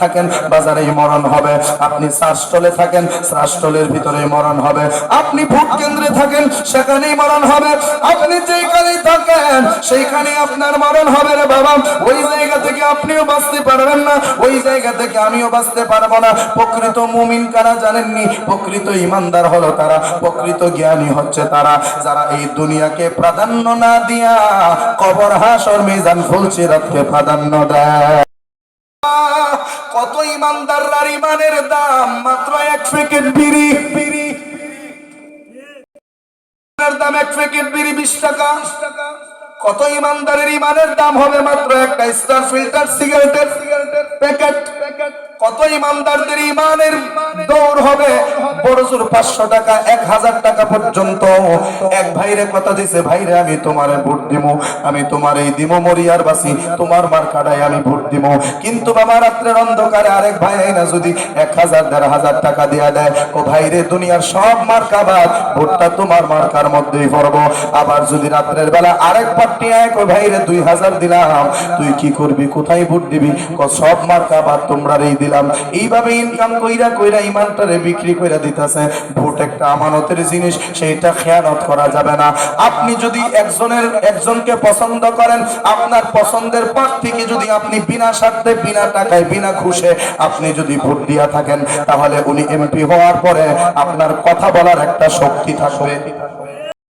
থাকেন বাজারেই মরণ হবে, আপনি চাষটলে থাকেন চাষটলের ভিতরে মরণ হবে, আপনি ভোট কেন্দ্রে থাকেন সেখানেই মরণ হবে, আপনি যেখানেই থাকেন সেইখানে আপনার মরণ হবে রে বাবা। ওই জায়গা থেকে আপনিও বাঁচতে পারবেন না, ওই জায়গা থেকে আমিও বাঁচতে পারবো না। প্রকৃত মুমিন কারা জানেননি? প্রকৃত ইমানদার হলো তারা, প্রকৃত জ্ঞানী হচ্ছে তারা যারা এই দুনিয়াকে প্রাধান্য না দিয়া কবর হাসর মিজান ফুলসিরাতকে প্রাধান্য দেয়। কত ইমানদাররা ইমানের দাম মাত্র এক প্যাকেট বিড়ি, দাম এক প্যাকেট বিড়ি 20 টাকা। কত ইমানদারের ইমানের দাম হবে মাত্র একটা স্টার ফিল্টার সিগারেটের প্যাকেট। কত ইমানদারদের ইমানের দৌড় হবে বড় জোর 500 টাকা 1000 টাকা পর্যন্ত। এক ভাইরে কথা দিছে, ভাইরে আমি তোমারে ভোট দিব, আমি তোমারই দিব মরিয়ার বাসি, তোমার মার্কাটাই আমি ভোট দিব। কিন্তু বাবা রাত্রের অন্ধকারে আরেক ভাই আইনা যদি 1000 1500 টাকা দিয়া দেয়, ও ভাইরে দুনিয়ার সব মার্কা বাদ, ভোটটা তোমার মার্কার মধ্যেই পড়বো। আবার যদি রাত্রের বেলা আরেক পার্টি আয়, ও ভাইরে 2000 দিলাম, তুই কি করবি, কোথায় ভোট দিবি? সব মার্কা বাদ তোমরাই দিলাম। এইভাবে ইনকাম কইরা কইরা ইমানটারে বিক্রি কইরা দিতেছে। ভোট একটা আমানতের জিনিস, সেইটা খেয়ানত করা যাবে না। আপনি যদি একজনকে পছন্দ করেন, আপনার পছন্দের প্রার্থীকে যদি আপনি বিনা স্বার্থে বিনা টাকায় বিনা ঘুষে আপনি যদি ভোট দিয়া থাকেন, তাহলে উনি এমপি হওয়ার পরে আপনার কথা বলার একটা শক্তি থাকবে।